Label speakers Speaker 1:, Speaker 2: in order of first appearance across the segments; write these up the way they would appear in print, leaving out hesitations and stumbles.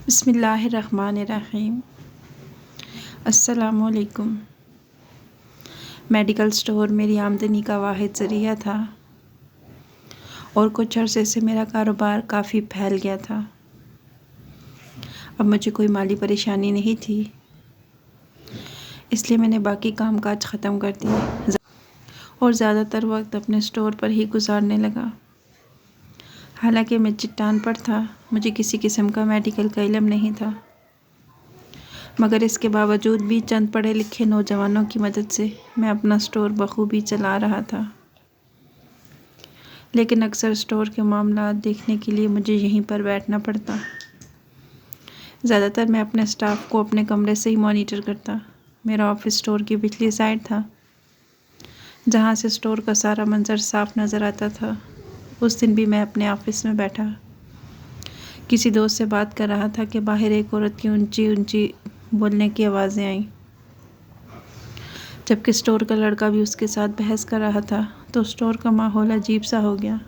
Speaker 1: बिस्मिल्लाहिर्रहमानिर्रहीम। अस्सलामुअलैकुम। Medical store मेरी आमदनी का वाहिद ज़रिया था और कुछ अरसे से मेरा कारोबार काफ़ी फैल गया था। अब मुझे कोई माली परेशानी नहीं थी, इसलिए मैंने बाकी कामकाज ख़त्म कर दिए और ज़्यादातर वक्त अपने स्टोर पर ही गुजारने लगा। हालांकि मैं चिट्टान पर था, मुझे किसी किस्म का मेडिकल का इल्म नहीं था, मगर इसके बावजूद भी चंद पढ़े लिखे नौजवानों की मदद से मैं अपना स्टोर बखूबी चला रहा था। लेकिन अक्सर स्टोर के मामला देखने के लिए मुझे यहीं पर बैठना पड़ता। ज़्यादातर मैं अपने स्टाफ को अपने कमरे से ही मॉनिटर करता। मेरा ऑफिस स्टोर की पिछली साइड था, जहाँ से स्टोर का सारा मंजर साफ नज़र आता था। उस दिन भी मैं अपने ऑफिस में बैठा किसी दोस्त से बात कर रहा था कि बाहर एक औरत की ऊंची ऊंची बोलने की आवाज़ें आईं। जबकि स्टोर का लड़का भी उसके साथ बहस कर रहा था, तो स्टोर का माहौल अजीब सा हो गया।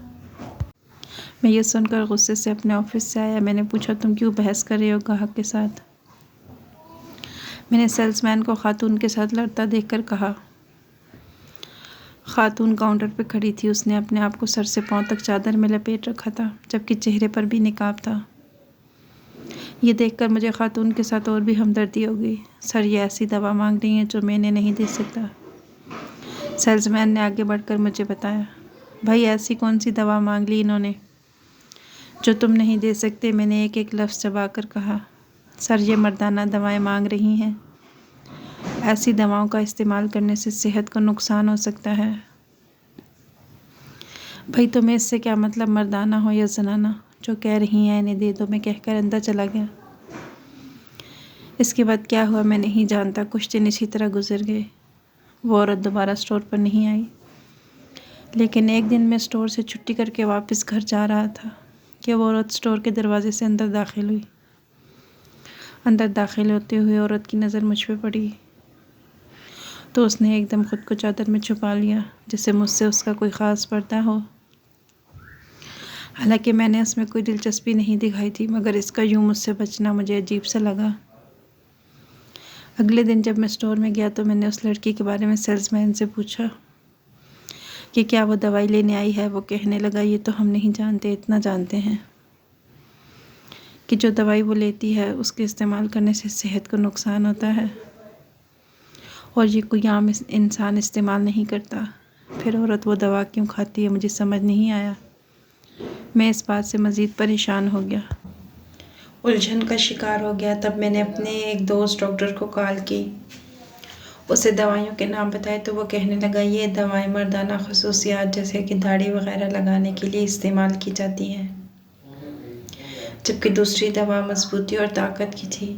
Speaker 1: मैं ये सुनकर गुस्से से अपने ऑफिस से आया। मैंने पूछा, तुम क्यों बहस कर रहे हो ग्राहक के साथ? मैंने सेल्समैन को खातून के साथ लड़ता देखकर कहा। खातून काउंटर पर खड़ी थी। उसने अपने आप को सर से पांव तक चादर में लपेट रखा था, जबकि चेहरे पर भी निकाब था। ये देखकर मुझे खातून के साथ और भी हमदर्दी हो गई। सर, ये ऐसी दवा मांग रही है जो मैंने नहीं दे सकता। सेल्समैन ने आगे बढ़कर मुझे बताया, भाई ऐसी कौन सी दवा मांग ली इन्होंने जो तुम नहीं दे सकते? मैंने एक एक लफ्ज़ चबा कर कहा, सर ये मर्दाना दवाएं मांग रही हैं। ऐसी दवाओं का इस्तेमाल करने से सेहत को नुकसान हो सकता है। भाई तुम्हें इससे क्या मतलब, मर्दाना हो या जनाना? जो कह रही हैं इन्हें दे दो, मैं कहकर अंदर चला गया। इसके बाद क्या हुआ मैं नहीं जानता। कुछ दिन इसी तरह गुजर गए। वो औरत दोबारा स्टोर पर नहीं आई। लेकिन एक दिन मैं स्टोर से छुट्टी करके वापस घर जा रहा था कि वो औरत स्टोर के दरवाजे से अंदर दाखिल हुई। अंदर दाखिल होते हुए औरत की नज़र मुझ पे पड़ी तो उसने एकदम खुद को चादर में छुपा लिया, जैसे मुझसे उसका कोई ख़ास पर्दा हो। हालांकि मैंने उसमें कोई दिलचस्पी नहीं दिखाई थी, मगर इसका यूं मुझसे बचना मुझे अजीब सा लगा। अगले दिन जब मैं स्टोर में गया तो मैंने उस लड़की के बारे में सेल्समैन से पूछा कि क्या वो दवाई लेने आई है। वो कहने लगा, ये तो हम नहीं जानते, इतना जानते हैं कि जो दवाई वो लेती है उसके इस्तेमाल करने से सेहत को नुकसान होता है और ये कोई आम इंसान इस्तेमाल नहीं करता। फिर औरत वो दवा क्यों खाती है, मुझे समझ नहीं आया। मैं इस बात से मज़ीद परेशान हो गया, उलझन का शिकार हो गया। तब मैंने अपने एक दोस्त डॉक्टर को कॉल की, उसे दवाइयों के नाम बताए तो वो कहने लगा, ये दवाएं मर्दाना खसूसियात जैसे कि दाढ़ी वगैरह लगाने के लिए इस्तेमाल की जाती हैं, जबकि दूसरी दवा मजबूती और ताकत की थी।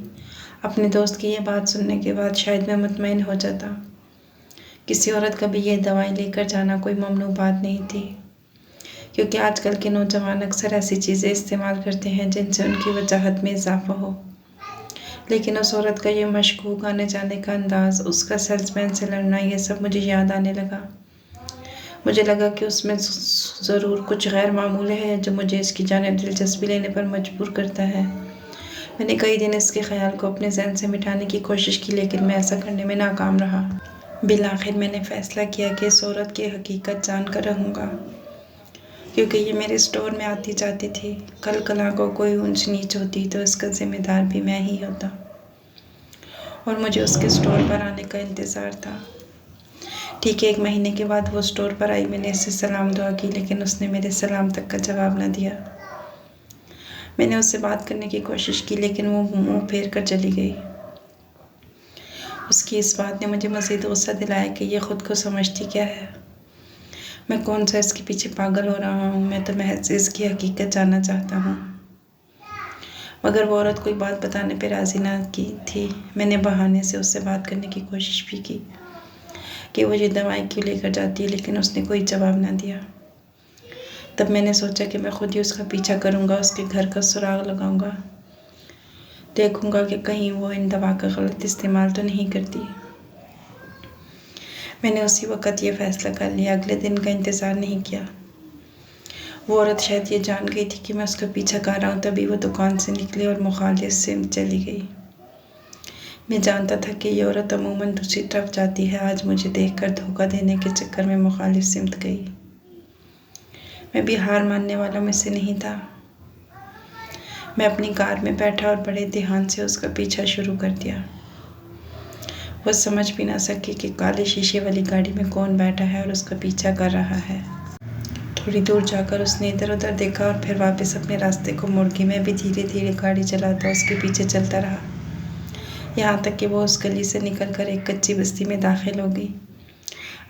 Speaker 1: अपने दोस्त की ये बात सुनने के बाद शायद मैं मुतमईन हो जाता। किसी औरत का भी ये दवाएं लेकर जाना कोई ममनू बात नहीं थी, क्योंकि आजकल के नौजवान अक्सर ऐसी चीज़ें इस्तेमाल करते हैं जिनसे उनकी वजाहत में इजाफा हो। लेकिन उस औरत का ये मशकूक आने जाने का अंदाज़, उसका सेल्समैन से लड़ना, ये सब मुझे याद आने लगा। मुझे लगा कि उसमें ज़रूर कुछ गैर मामूली है जो मुझे इसकी जानिब दिलचस्पी लेने पर मजबूर करता है। मैंने कई दिन इसके ख्याल को अपने जहन से मिटाने की कोशिश की, लेकिन मैं ऐसा करने में नाकाम रहा। बिलाखिर मैंने फ़ैसला किया कि इस औरत की हकीकत जान कर रहूँगा, क्योंकि ये मेरे स्टोर में आती जाती थी। कल कला को कोई ऊंच नीच होती तो इसका ज़िम्मेदार भी मैं ही होता और मुझे उसके स्टोर पर आने का इंतज़ार था। ठीक 1 महीने के बाद वो स्टोर पर आई। मैंने इससे सलाम दुआ की, लेकिन उसने मेरे सलाम तक का जवाब न दिया। मैंने उससे बात करने की कोशिश की, लेकिन वो मुंह फेर कर चली गई। उसकी इस बात ने मुझे मज़ीद गुस्सा दिलाया कि ये ख़ुद को समझती क्या है। मैं कौन सा इसके पीछे पागल हो रहा हूँ। मैं तो महज इसकी हकीकत जानना चाहता हूँ। मगर वो औरत कोई बात बताने पर राज़ी ना की थी। मैंने बहाने से उससे बात करने की कोशिश भी की कि वो ये दवाएं क्यों लेकर जाती है, लेकिन उसने कोई जवाब ना दिया। तब मैंने सोचा कि मैं खुद ही उसका पीछा करूँगा, उसके घर का सुराग लगाऊँगा, देखूँगा कि कहीं वो इन दवा का गलत इस्तेमाल तो नहीं करती। मैंने उसी वक़्त ये फ़ैसला कर लिया। अगले दिन का इंतज़ार नहीं किया वो औरत शायद ये जान गई थी कि मैं उसका पीछा कर रहा हूँ, तभी वो दुकान से निकली और मुखालिफ सिमत चली गई। मैं जानता था कि ये औरत अमूमन दूसरी तरफ जाती है। आज मुझे देखकर धोखा देने के चक्कर में मुखालिफ सिमत गई। मैं भी हार मानने वालों में से नहीं था। मैं अपनी कार में बैठा और बड़े ध्यान से उसका पीछा शुरू कर दिया। वो समझ भी ना सकी कि काले शीशे वाली गाड़ी में कौन बैठा है और उसका पीछा कर रहा है। थोड़ी दूर जाकर उसने इधर उधर देखा और फिर वापस अपने रास्ते को मुड़ गई। मैं भी धीरे धीरे गाड़ी चलाता उसके पीछे चलता रहा, यहाँ तक कि वो उस गली से निकलकर एक कच्ची बस्ती में दाखिल हो गई।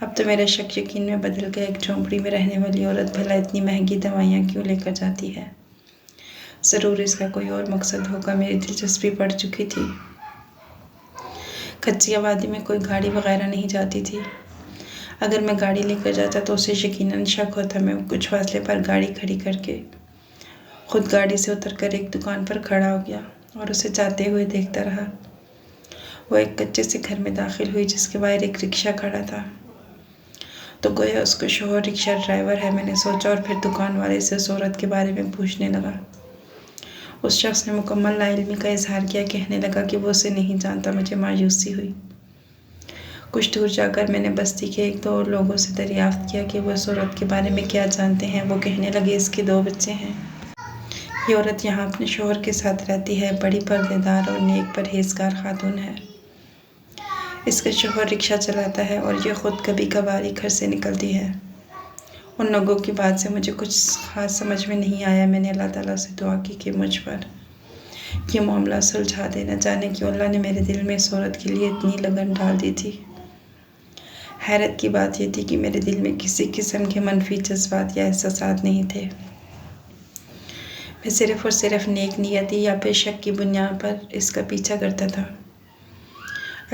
Speaker 1: अब तो मेरा शक यकीन में बदल गया। एक झोंपड़ी में रहने वाली औरत भला इतनी महंगी दवाइयाँ क्यों लेकर जाती है? ज़रूर इसका कोई और मकसद होगा। मेरी दिलचस्पी बढ़ चुकी थी। कच्ची आबादी में कोई गाड़ी वगैरह नहीं जाती थी। अगर मैं गाड़ी लेकर जाता तो उसे यकीनन शक होता। मैं कुछ फासले पर गाड़ी खड़ी करके खुद गाड़ी से उतरकर एक दुकान पर खड़ा हो गया और उसे जाते हुए देखता रहा। वो एक कच्चे से घर में दाखिल हुई जिसके बाहर एक रिक्शा खड़ा था। तो गोया उसका शौहर रिक्शा ड्राइवर है, मैंने सोचा, और फिर दुकान वाले से उस औरत के बारे में पूछने लगा। उस शख्स ने मुकम्मल नाइल्मी का इजहार किया, कहने लगा कि वो उसे नहीं जानता। मुझे मायूसी हुई। कुछ दूर जाकर मैंने बस्ती के एक दो और लोगों से दरियाफ्त किया कि वो इस औरत के बारे में क्या जानते हैं। वो कहने लगे इसके 2 बच्चे हैं। ये औरत यहाँ अपने शौहर के साथ रहती है। बड़ी पर्देदार और नेक परहेजगार खातून है। इसका शौहर रिक्शा चलाता है और ये खुद कभी कभार घर से निकलती है। उन लोगों की बात से मुझे कुछ खास समझ में नहीं आया। मैंने अल्लाह ताला से दुआ की कि मुझ पर यह मामला सुलझा दे। न जाने क्यों अल्लाह ने मेरे दिल में इस औरत के लिए इतनी लगन डाल दी थी। हैरत की बात यह थी कि मेरे दिल में किसी किस्म के मनफी जज्बात या एहसासात नहीं थे। मैं सिर्फ़ और सिर्फ नेक नियति या फिर शक की बुनियाद पर इसका पीछा करता था।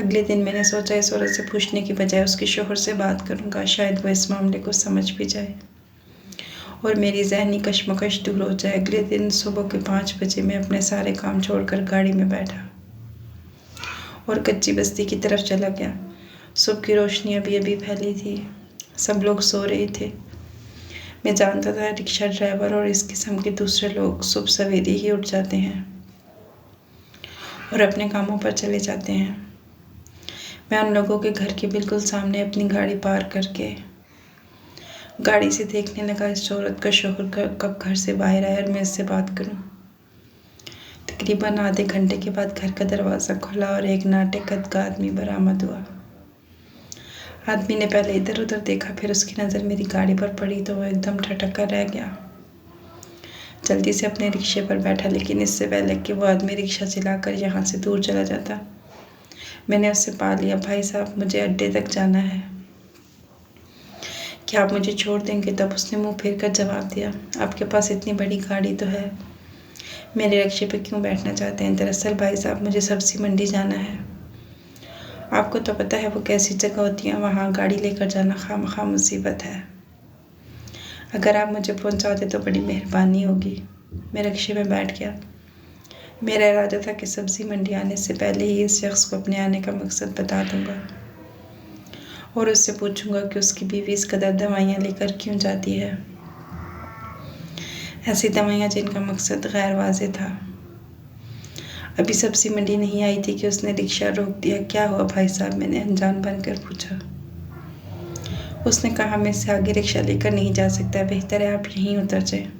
Speaker 1: अगले दिन मैंने सोचा इस औरत से पूछने की बजाय उसके शौहर से बात करूंगा। शायद वो इस मामले को समझ भी जाए और मेरी ज़हनी कशमकश दूर हो जाए। अगले दिन सुबह के 5 बजे मैं अपने सारे काम छोड़कर गाड़ी में बैठा और कच्ची बस्ती की तरफ चला गया। सुबह की रोशनी अभी अभी फैली थी। सब लोग सो रहे थे। मैं जानता था रिक्शा ड्राइवर और इस किस्म के दूसरे लोग सुबह सवेरे ही उठ जाते हैं और अपने कामों पर चले जाते हैं। मैं उन लोगों के घर के बिल्कुल सामने अपनी गाड़ी पार करके गाड़ी से देखने लगा इस औरत का शौहर कब घर से बाहर आया और मैं इससे बात करूं। तकरीबन आधे घंटे के बाद घर का दरवाज़ा खुला और एक नाटे कद का आदमी बरामद हुआ। आदमी ने पहले इधर उधर देखा, फिर उसकी नज़र मेरी गाड़ी पर पड़ी तो वह एकदम ठटक कर रह गया। जल्दी से अपने रिक्शे पर बैठा, लेकिन इससे पहले कि वो आदमी रिक्शा चलाकर यहाँ से दूर चला जाता मैंने उससे पा लिया। भाई साहब, मुझे अड्डे तक जाना है, क्या आप मुझे छोड़ देंगे? तब उसने मुंह फेर कर जवाब दिया, आपके पास इतनी बड़ी गाड़ी तो है, मेरे रिक्शे पे क्यों बैठना चाहते हैं? दरअसल भाई साहब, मुझे सब्ज़ी मंडी जाना है। आपको तो पता है वो कैसी जगह होती है, वहाँ गाड़ी लेकर जाना खामखा मुसीबत है। अगर आप मुझे पहुँचा दे तो बड़ी मेहरबानी होगी। मैं रिक्शे में बैठ गया। मेरा इरादा था कि सब्ज़ी मंडी आने से पहले ही इस शख्स को अपने आने का मकसद बता दूंगा और उससे पूछूंगा कि उसकी बीवी इस कदर दवाइयाँ लेकर क्यों जाती है, ऐसी दवाइयाँ जिनका मकसद गैर वाज़े था। अभी सब्ज़ी मंडी नहीं आई थी कि उसने रिक्शा रोक दिया। क्या हुआ भाई साहब? मैंने अनजान बनकर पूछा। उसने कहा, मैं इससे आगे रिक्शा लेकर नहीं जा सकता, बेहतर है आप यहीं उतर जाएं।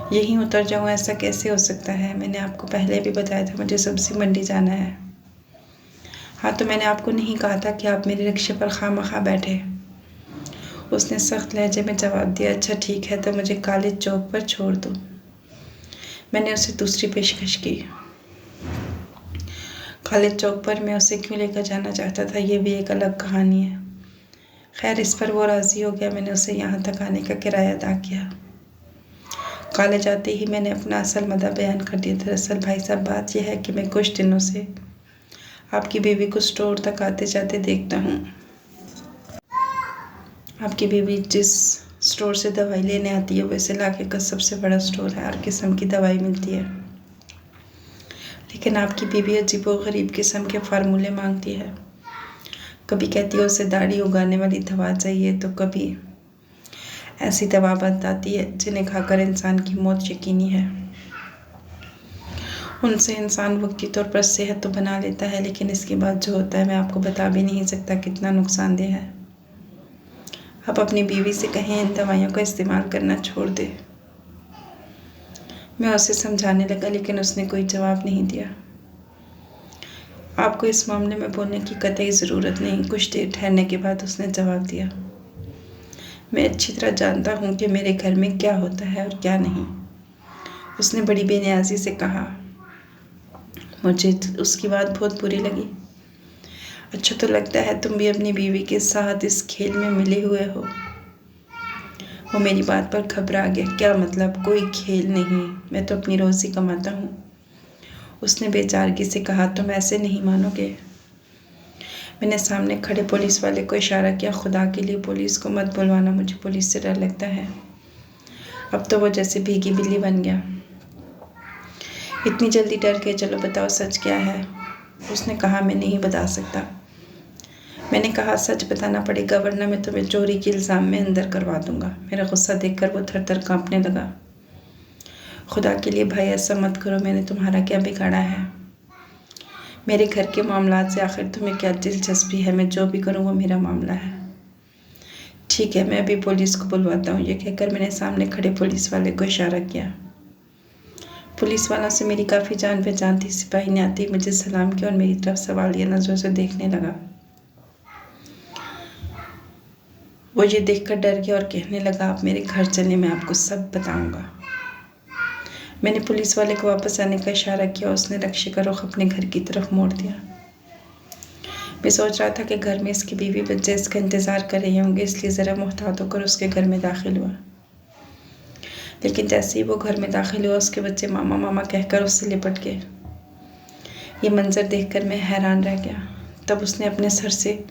Speaker 1: यहीं उतर जाऊँ? ऐसा कैसे हो सकता है? मैंने आपको पहले भी बताया था मुझे सब्ज़ी मंडी जाना है। हाँ, तो मैंने आपको नहीं कहा था कि आप मेरे रिक्शे पर खामखा बैठे? उसने सख्त लहजे में जवाब दिया। अच्छा ठीक है, तो मुझे कॉलेज चौक पर छोड़ दो। मैंने उसे दूसरी पेशकश की। कॉलेज चौक पर मैं उसे क्यों लेकर जाना चाहता था, ये भी एक अलग कहानी है। खैर, इस पर वो राज़ी हो गया। मैंने उसे यहाँ तक आने का किराया अदा किया। कॉलेज आते ही मैंने अपना असल मदा बयान कर दिया। दरअसल भाई साहब, बात यह है कि मैं कुछ दिनों से आपकी बीवी को स्टोर तक आते जाते देखता हूँ। आपकी बीवी जिस स्टोर से दवाई लेने आती है वो इस इलाके का सबसे बड़ा स्टोर है, हर किस्म की दवाई मिलती है। लेकिन आपकी बीवी अजीबोगरीब किस्म के फार्मूले मांगती है। कभी कहती है उसे दाढ़ी उगाने वाली दवा चाहिए, तो कभी ऐसी दवा बताती है जिन्हें खाकर इंसान की मौत यकीनी है। उनसे इंसान वक्ती तौर पर सेहत तो बना लेता है, लेकिन इसके बाद जो होता है मैं आपको बता भी नहीं सकता कितना नुकसानदेह है। आप अपनी बीवी से कहें इन दवाइयों का इस्तेमाल करना छोड़ दे। मैं उसे समझाने लगा, लेकिन उसने कोई जवाब नहीं दिया। आपको इस मामले में बोलने की कतई ज़रूरत नहीं। कुछ देर ठहरने के बाद उसने जवाब दिया, मैं अच्छी तरह जानता हूँ कि मेरे घर में क्या होता है और क्या नहीं। उसने बड़ी बेनियाजी से कहा। मुझे उसकी बात बहुत बुरी लगी। अच्छा तो लगता है तुम भी अपनी बीवी के साथ इस खेल में मिले हुए हो। वो मेरी बात पर घबरा गया। क्या मतलब? कोई खेल नहीं, मैं तो अपनी रोज़ी कमाता हूँ। उसने बेचारगी से कहा, तुम ऐसे नहीं मानोगे। मैंने सामने खड़े पुलिस वाले को इशारा किया, खुदा के लिए पुलिस को मत बुलवाना, मुझे पुलिस से डर लगता है। अब तो वो जैसे भीगी बिल्ली बन गया। इतनी जल्दी डर के? चलो बताओ सच क्या है। उसने कहा, मैं नहीं बता सकता। मैंने कहा, सच बताना पड़ेगा वरना मैं तुम्हें चोरी के इल्ज़ाम में अंदर करवा दूंगा। मेरा गुस्सा देखकर वो थर-थर कांपने लगा। खुदा के लिए भाई ऐसा मत करो, मैंने तुम्हारा क्या बिगाड़ा है? मेरे घर के मामलात से आखिर तुम्हें क्या दिलचस्पी है? मैं जो भी करूँ वो मेरा मामला है। ठीक है, मैं अभी पुलिस को बुलवाता हूँ। ये कहकर मैंने सामने खड़े पुलिस वाले को इशारा किया। पुलिस वालों से मेरी काफ़ी जान पहचान थी। सिपाही ने आते ही मुझे सलाम किया और मेरी तरफ सवालिया नज़रों से देखने लगा। वो ये देखकर डर गया और कहने लगा, आप मेरे घर चलें, मैं आपको सब बताऊंगा। मैंने पुलिस वाले को वापस आने का इशारा किया। उसने रक्शे का रुख अपने घर की तरफ मोड़ दिया। मैं सोच रहा था कि घर में इसकी बीवी बच्चे इसका इंतज़ार कर रहे होंगे, इसलिए ज़रा मुहतात होकर उसके घर में दाखिल हुआ। लेकिन जैसे ही वो घर में दाखिल हुआ, उसके बच्चे मामा मामा कहकर उससे लिपट गए। ये मंजर देखकर मैं हैरान रह गया। तब उसने अपने सर से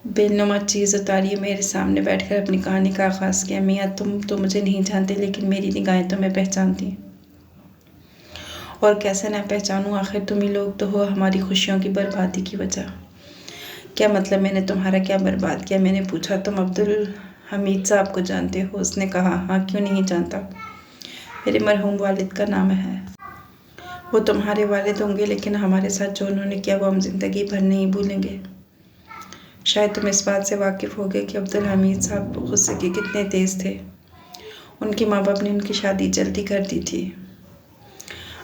Speaker 1: बेलनुमा चीज़ उतारी, मेरे सामने बैठकर अपनी कहानी का आगाज़ किया। मियाँ, तुम तो मुझे नहीं जानते, लेकिन मेरी निगाहें तुम्हें पहचानती। और कैसे न पहचानूँ? आखिर तुम ही लोग तो हो हमारी खुशियों की बर्बादी की वजह। क्या मतलब? मैंने तुम्हारा क्या बर्बाद किया? मैंने पूछा। तुम अब्दुल हमीद साहब को जानते हो? उसने कहा, हाँ, क्यों नहीं जानता, मेरे मरहूम वालिद का नाम है। वो तुम्हारे वालिद होंगे, लेकिन हमारे साथ जो उन्होंने किया वो हम ज़िंदगी भर नहीं भूलेंगे। शायद तुम इस बात से वाकिफ़ होगे कि अब्दुल हमीद साहब गुस्से के कितने तेज़ थे। उनके माँ बाप ने उनकी शादी जल्दी कर दी थी।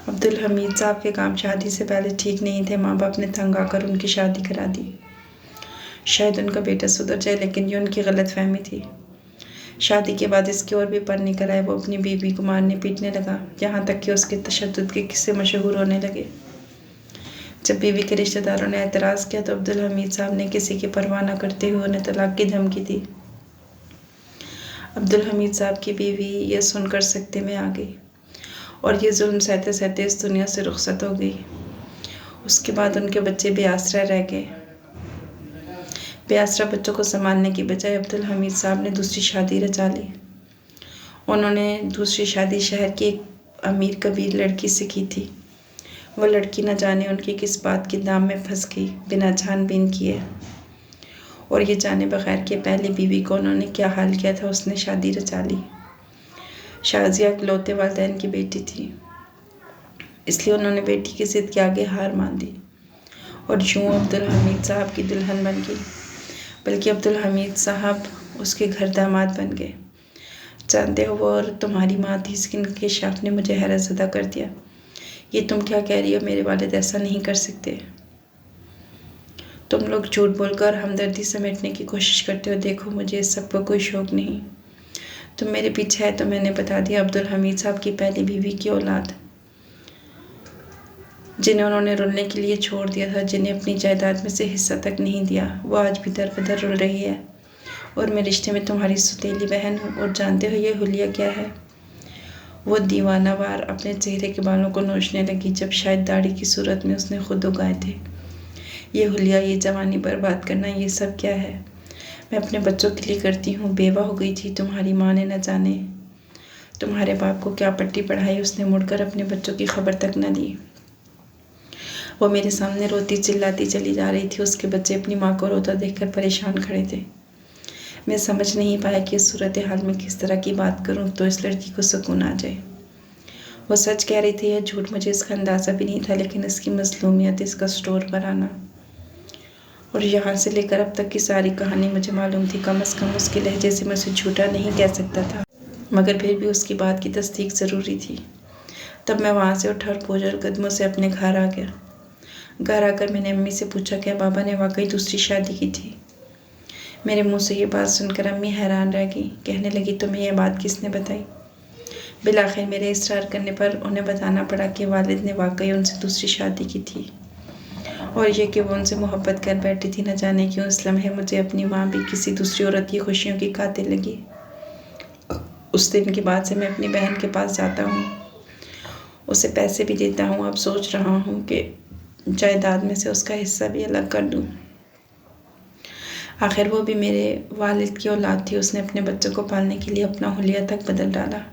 Speaker 1: अब्दुल हमीद साहब के काम शादी से पहले ठीक नहीं थे। माँ बाप ने तंग आकर उनकी शादी करा दी। शायद उनका बेटा सुधर जाए, लेकिन ये उनकी गलतफहमी थी। शादी के बाद इसकी और भी पर निकल आए। वो अपनी बीवी को मारने पीटने लगा, यहाँ तक कि उसके तशद्दुद के किस्से मशहूर होने लगे। जब बीवी के रिश्तेदारों ने एतराज़ किया तो अब्दुल हमीद साहब ने किसी की परवाह न करते हुए उन्हें तलाक की धमकी दी। अब्दुल हमीद साहब की बीवी यह सुनकर सकते में आ गई और ये जुल्म सहते सहते इस दुनिया से रुखसत हो गई। उसके बाद उनके बच्चे बेआसरा रह गए। बेआसरा बच्चों को संभालने की बजाय अब्दुल हमीद साहब ने दूसरी शादी रचा ली। उन्होंने दूसरी शादी शहर की एक अमीर कबीर लड़की से की थी। वो लड़की न जाने उनकी किस बात की दाम में फंस गई, बिना छानबीन किए, और ये जाने बगैर कि पहली बीवी को उन्होंने क्या हाल किया था, उसने शादी रचा ली। शाजिया इकलौते वालिदैन की बेटी थी, इसलिए उन्होंने बेटी की ज़िद के आगे हार मान दी और यूँ अब्दुल हमीद साहब की दुल्हन बन गई। बल्कि अब्दुल हमीद साहब उसके घर दामाद बन गए। जानते हो, वो और तुम्हारी माँ थी, इसके इंकशाफ ने मुझे हैरत ज़दा कर दिया। ये तुम क्या कह रही हो? मेरे वालिद ऐसा नहीं कर सकते। तुम लोग झूठ बोलकर हमदर्दी समेटने की कोशिश करते हो। देखो, मुझे इस सब का कोई शौक़ नहीं। तुम मेरे पीछे है तो मैंने बता दिया। अब्दुल हमीद साहब की पहली बीवी की औलाद, जिन्हें उन्होंने रुलने के लिए छोड़ दिया था, जिन्हें अपनी जायदाद में से हिस्सा तक नहीं दिया, वो आज भी दर बदर रुल रही है और मैं रिश्ते में तुम्हारी सौतेली बहन हूँ। और जानते हो ये हुलिया क्या है? वो दीवानावार अपने चेहरे के बालों को नोचने लगी, जब शायद दाढ़ी की सूरत में उसने खुद उगाए थे। ये हुलिया, ये जवानी बर्बाद करना, ये सब क्या है? मैं अपने बच्चों के लिए करती हूँ। बेवा हो गई थी तुम्हारी माँ ने, न जाने तुम्हारे बाप को क्या पट्टी पढ़ाई, उसने मुड़कर अपने बच्चों की खबर तक न ली। वो मेरे सामने रोती चिल्लाती चली जा रही थी। उसके बच्चे अपनी माँ को रोता देखकर परेशान खड़े थे। मैं समझ नहीं पाया कि इस सूरत हाल में किस तरह की बात करूं तो इस लड़की को सुकून आ जाए। वो सच कह रही थी या झूठ, मुझे इसका अंदाज़ा भी नहीं था, लेकिन इसकी मज़लूमियत, इसका स्टोर पर आना और यहाँ से लेकर अब तक की सारी कहानी मुझे मालूम थी। कम से कम उसके लहजे से मैं उसे झूठा नहीं कह सकता था, मगर फिर भी उसकी बात की तस्दीक ज़रूरी थी। तब मैं वहाँ से उठा और बोझल कदमों से अपने घर आ गया। घर आकर मैंने अम्मी से पूछा क्या बाबा ने वाकई दूसरी शादी की थी। मेरे मुंह से ये बात सुनकर अम्मी हैरान रह गई। कहने लगी तुम्हें यह बात किसने बताई। बिलाखिर मेरे इसरार करने पर उन्हें बताना पड़ा कि वालिद ने वाकई उनसे दूसरी शादी की थी और ये कि वो उनसे मोहब्बत कर बैठी थी। न जाने क्यों इस लम्हे मुझे अपनी माँ भी किसी दूसरी औरत की खुशियों की कातिल लगी। उस दिन के बाद से मैं अपनी बहन के पास जाता हूँ, उसे पैसे भी देता हूँ। अब सोच रहा हूँ कि जायदाद में से उसका हिस्सा भी अलग कर दूँ। आखिर वो भी मेरे वालिद की औलाद थी। उसने अपने बच्चों को पालने के लिए अपना हुलिया तक बदल डाला।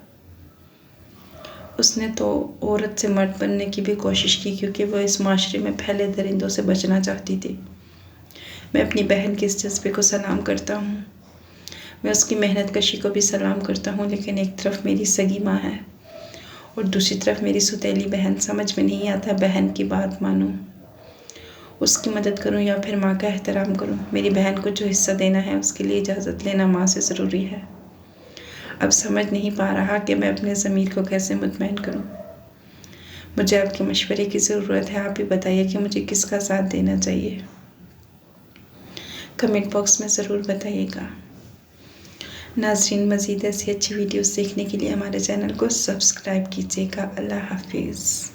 Speaker 1: उसने तो औरत से मर्द बनने की भी कोशिश की, क्योंकि वह इस माशरे में फैले दरिंदों से बचना चाहती थी। मैं अपनी बहन के इस जज्बे को सलाम करता हूँ। मैं उसकी मेहनत कशी को भी सलाम करता हूँ, लेकिन एक तरफ मेरी सगी माँ है और दूसरी तरफ मेरी सुतीली बहन। समझ में नहीं आता बहन की बात मानूं, उसकी मदद करूं या फिर माँ का एहतराम करूं। मेरी बहन को जो हिस्सा देना है उसके लिए इजाज़त लेना माँ से ज़रूरी है। अब समझ नहीं पा रहा कि मैं अपने ज़मीर को कैसे मुतमईन करूं। मुझे आपके मशवरे की ज़रूरत है। आप ही बताइए कि मुझे किसका साथ देना चाहिए। कमेंट बॉक्स में ज़रूर बताइएगा। नाज़रीन, मज़ीद ऐसी अच्छी वीडियोस देखने के लिए हमारे चैनल को सब्सक्राइब कीजिएगा। अल्लाह हाफिज़।